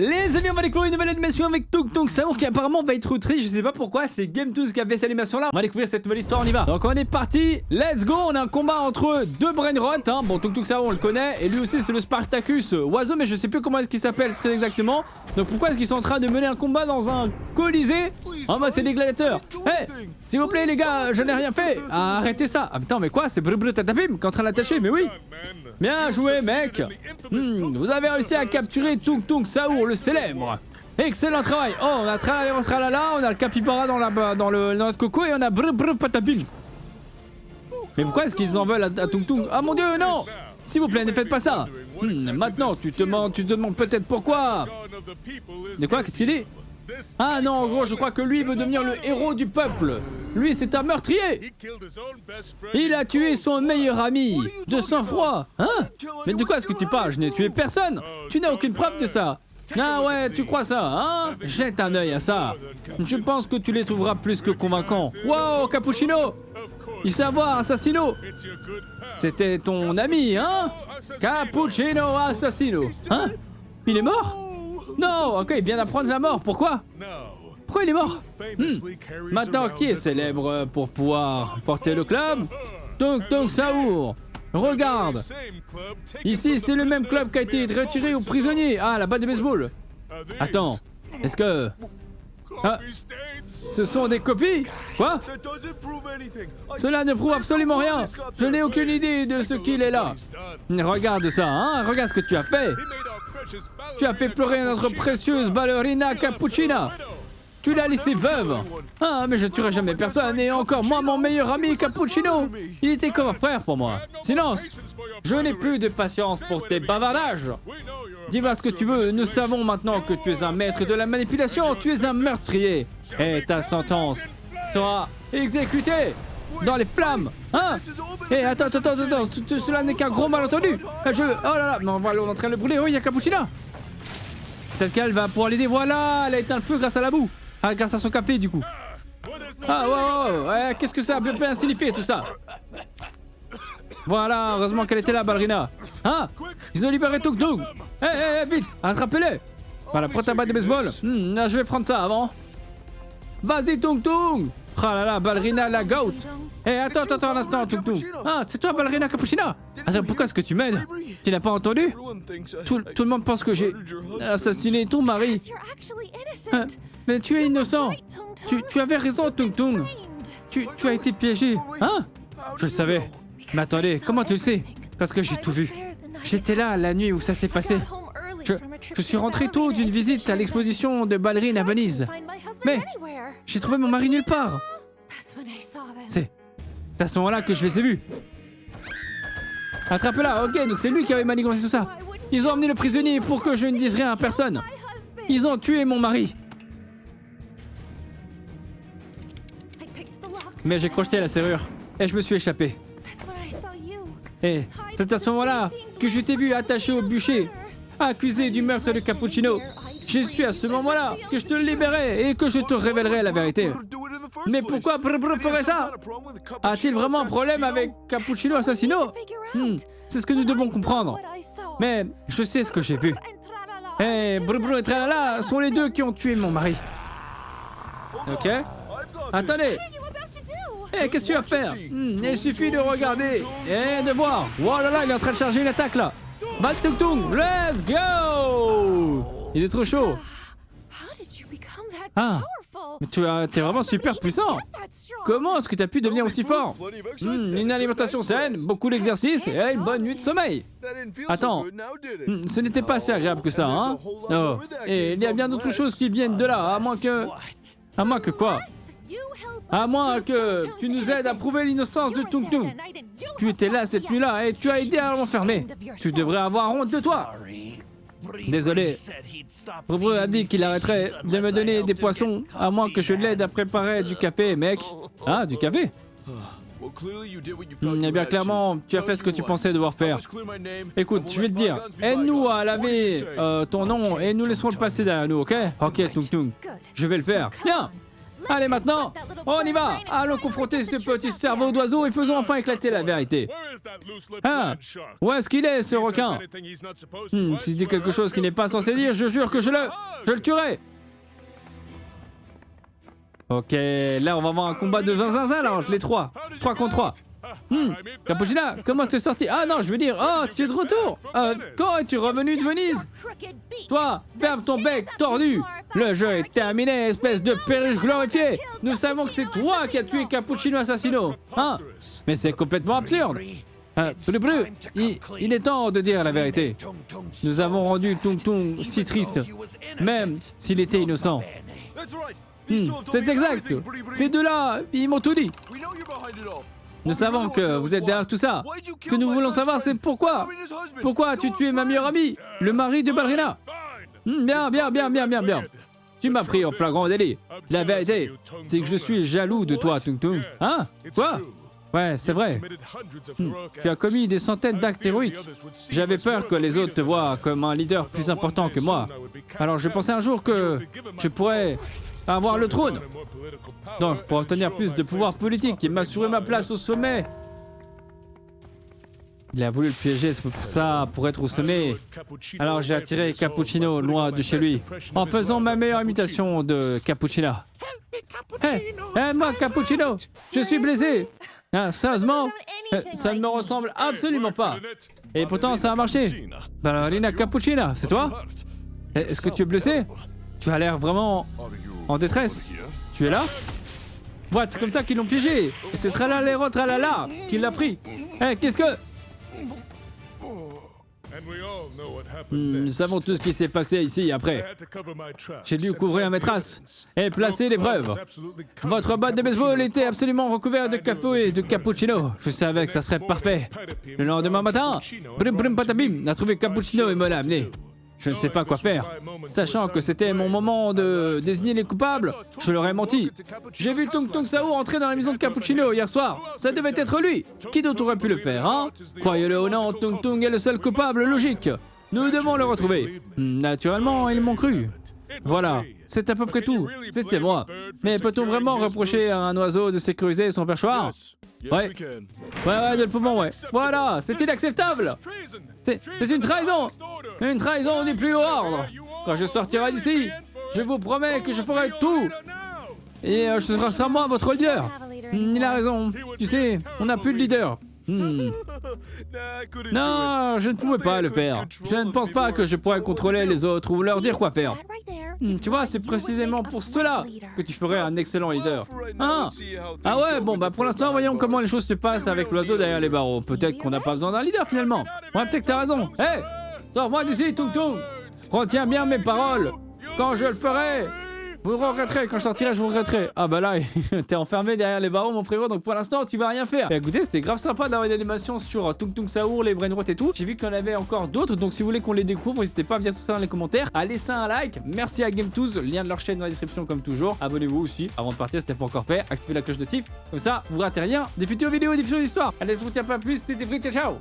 Les amis, on va découvrir une nouvelle animation avec Tung Tung Saour qui apparemment va être triste. Je sais pas pourquoi, c'est Game2 qui a fait cette animation là. On va découvrir cette nouvelle histoire, on y va. Donc on est parti, let's go. On a un combat entre deux brainrot, hein. Bon, Tung Tung Saour on le connaît. Et lui aussi c'est le Spartacus oiseau, mais je sais plus comment est-ce qu'il s'appelle très exactement. Donc pourquoi est-ce qu'ils sont en train de mener un combat dans un colisée? Ah bah c'est des gladiateurs. Hey, s'il vous plaît les gars, je n'ai rien fait. Arrêtez ça. Ah putain mais quoi, c'est Brr Tatapim qui est en train d'attacher, mais oui. Bien joué mec. Vous avez réussi à capturer Tung Tung Saour le célèbre. Excellent travail. Oh, on a Tralala, on a le capybara dans notre coco et on a Brr Patapim. Mais pourquoi est-ce qu'ils en veulent à Tung Tung? Ah mon dieu, non. S'il vous plaît, ne faites pas ça. Maintenant, tu te demandes peut-être pourquoi. De quoi? Qu'est-ce qu'il dit? Ah non, en gros, je crois que lui veut devenir le héros du peuple. Lui, c'est un meurtrier. Il a tué son meilleur ami. De sang-froid. Hein? Mais de quoi est-ce que tu parles? Je n'ai tué personne. Tu n'as aucune preuve de ça. Ah ouais, tu crois ça, hein? Jette un œil à ça. Je pense que tu les trouveras plus que convaincants. Wow, Cappuccino! Il sait avoir, Assassino! C'était ton ami, hein? Cappuccino Assassino. Hein? Il est mort? Non, ok, il vient d'apprendre la mort. Pourquoi? Pourquoi il est mort? Maintenant, qui est célèbre pour pouvoir porter le club? Tung Tung Saour. Regarde. Ici, c'est le même club qui a été retiré aux prisonniers. Ah, la balle de baseball. Attends, est-ce que... Ah, ce sont des copies? Quoi? Cela ne prouve absolument rien. Je n'ai aucune idée de ce qu'il est là. Regarde ça, hein? Regarde ce que tu as fait. Tu as fait pleurer notre précieuse ballerina Cappuccina. Tu l'as laissée veuve. Ah, mais je tuerai jamais personne, et encore moins mon meilleur ami Cappuccino. Il était comme un frère pour moi. Silence. Je n'ai plus de patience pour tes bavardages. Dis-moi ce que tu veux, nous savons maintenant que tu es un maître de la manipulation, tu es un meurtrier. Et ta sentence sera exécutée dans les flammes. Hein? Eh, attends, cela n'est qu'un gros malentendu. Oh là là, mais on est en train de le brûler, oui, il y a Cappuccina. Peut-être qu'elle va pouvoir l'aider, voilà, elle a éteint le feu grâce à la boue. Ah, grâce à son café, du coup. Ah, ouais, qu'est-ce que ça a bien signifié, tout ça? Voilà, heureusement qu'elle était là, ballerina. Hein? Ils ont libéré Tung Tung. Vite, attrapez-les. Voilà, prends ta batte de baseball. Je vais prendre ça avant. Vas-y, Tung Tung. Ah là là, ballerina la goat. Attends un instant, Tung Tung. Ah, c'est toi, ballerina Cappuccina. Attends, pourquoi est-ce que tu m'aides? Tu n'as pas entendu? Tout le monde pense que j'ai assassiné ton mari. Mais tu es innocent. Tu avais raison, Tung Tung. Tu as été piégé. Hein? Je le savais. Mais attendez, comment tu le sais? Parce que j'ai tout vu. J'étais là la nuit où ça s'est passé. Je suis rentré tôt d'une visite à l'exposition de ballerines à Venise. Mais j'ai trouvé mon mari nulle part. C'est à ce moment-là que je les ai vus. Attrape-la, ok, donc c'est lui qui avait manigancé tout ça. Ils ont emmené le prisonnier pour que je ne dise rien à personne. Ils ont tué mon mari. Mais j'ai crocheté la serrure et je me suis échappé. Et c'est à ce moment-là que je t'ai vu attaché au bûcher, accusé du meurtre de Cappuccino. Je suis à ce moment-là que je te libérerai et que je te révélerai la vérité. Mais pourquoi Brr ferait ça? A-t-il vraiment un problème avec Cappuccino Assassino? C'est ce que nous devons comprendre. Mais je sais ce que j'ai vu. Brr et Tralala sont les deux qui ont tué mon mari. Ok? Attendez. Qu'est-ce que tu vas faire? Il suffit de regarder et de voir. Oh là là, il est en train de charger une attaque là. Va Tung Tung, let's go! Il est trop chaud. Ah, t'es vraiment super puissant. Comment est-ce que tu as pu devenir aussi fort? Une alimentation saine, beaucoup d'exercice et une bonne nuit de sommeil. Attends, ce n'était pas si agréable que ça, hein? Oh, et il y a bien d'autres choses qui viennent de là, à moins que... À moins que quoi? À moins que tu nous aides à prouver l'innocence de Tung Tung. Tu étais là cette nuit-là et tu as aidé à l'enfermer. Tu devrais avoir honte de toi. Désolé. Brr a dit qu'il arrêterait de me donner des poissons à moins que je l'aide à préparer du café, mec. Ah, du café? Eh bien, clairement, tu as fait ce que tu pensais devoir faire. Écoute, je vais te dire, aide-nous à laver ton nom et nous laisserons le passer derrière nous, ok? Ok, Tung Tung, je vais le faire. Bien. Allez maintenant, on y va. Allons confronter ce petit cerveau d'oiseau et faisons enfin éclater la vérité. Ah, où est-ce qu'il est, ce requin? S'il dit quelque chose qu'il n'est pas censé dire, je jure que je le tuerai. Ok, là on va avoir un combat de 20 zinzin là, les 3 contre 3. Capuchina, comment est-ce que tu es sorti? Ah non, je veux dire, oh, tu es de retour. Quand es-tu revenu de Venise? Toi, ferme ton bec tordu. Le jeu est terminé, espèce de perruche glorifiée. Nous savons que c'est toi qui as tué Cappuccino Assassino. Hein? Mais c'est complètement absurde. Il est temps de dire la vérité. Nous avons rendu Tung Tung si triste, même s'il était innocent. C'est exact. Ces deux-là, ils m'ont tout dit. Nous savons que vous êtes derrière tout ça. Ce que nous voulons savoir, c'est pourquoi. Pourquoi as-tu tué ma meilleure amie, le mari de Ballerina? Bien. Tu m'as pris en flagrant délit. La vérité, c'est que je suis jaloux de toi, Tung Tung. Hein? Quoi? Ouais, c'est vrai. Tu as commis des centaines d'actes héroïques. J'avais peur que les autres te voient comme un leader plus important que moi. Alors je pensais un jour que je pourrais avoir le trône. Donc, pour obtenir plus de pouvoir politique et m'assurer ma place au sommet. Il a voulu le piéger, c'est pour ça, pour être au sommet. Alors j'ai attiré Cappuccino loin de chez lui, en faisant ma meilleure imitation de Cappuccina. Hé, moi, Cappuccino, je suis blessé. Ah, sérieusement, ça ne me ressemble absolument pas. Et pourtant, ça a marché. Ballerina Cappuccina, c'est toi? Est-ce que tu es blessé? Tu as l'air vraiment en détresse. Tu es là? What, c'est comme ça qu'ils l'ont piégé. Et c'est Tralala Tralala qui l'a pris. Qu'est-ce que... Nous savons tout ce qui s'est passé ici après. J'ai dû couvrir mes traces et placer les preuves. Votre batte de baseball était absolument recouverte de café et de cappuccino. Je savais que ça serait parfait. Le lendemain matin, brim patabim a trouvé Cappuccino et me l'a amené. Je ne sais pas quoi faire. Sachant que c'était mon moment de désigner les coupables, je leur ai menti. J'ai vu Tung Tung Sao entrer dans la maison de Cappuccino hier soir. Ça devait être lui. Qui d'autre aurait pu le faire, hein? Croyez-le ou non, Tung Tung est le seul coupable logique. Nous devons le retrouver. Naturellement, ils m'ont cru. Voilà, c'est à peu près tout. C'était moi. Mais peut-on vraiment reprocher à un oiseau de sécuriser son perchoir? Ouais, nous le pouvons, ouais. Voilà, c'est inacceptable. C'est une trahison. Une trahison du plus haut ordre. Quand je sortirai d'ici, je vous promets que je ferai tout. Et ce sera moi votre leader. Il a raison. Tu sais, on n'a plus de leader. Non, je ne pouvais pas le faire. Je ne pense pas que je pourrais contrôler les autres ou leur dire quoi faire. Tu vois, c'est précisément pour cela que tu ferais un excellent leader. Ah ouais, bon, bah pour l'instant, voyons comment les choses se passent avec l'oiseau derrière les barreaux. Peut-être qu'on n'a pas besoin d'un leader finalement. Ouais, peut-être que t'as raison. Hé, sors-moi d'ici, Tung Tung. Retiens bien mes paroles. Quand je le ferai, vous regretterez. Quand je sortirai, je vous regretterai. Ah bah là, t'es enfermé derrière les barreaux, mon frérot. Donc pour l'instant, tu vas rien faire. Et écoutez, c'était grave sympa d'avoir une animation sur Tung Tung Sao, les brain rot et tout. J'ai vu qu'il y en avait encore d'autres. Donc si vous voulez qu'on les découvre, n'hésitez pas à me dire tout ça dans les commentaires. À laisser un like. Merci à Game12. Lien de leur chaîne dans la description comme toujours. Abonnez-vous aussi avant de partir si c'était pas encore fait. Activez la cloche de notif. Comme ça, vous ratez rien des futures vidéos et des futures histoires. Allez, je vous tiens pas plus. C'était Free. Ciao, ciao.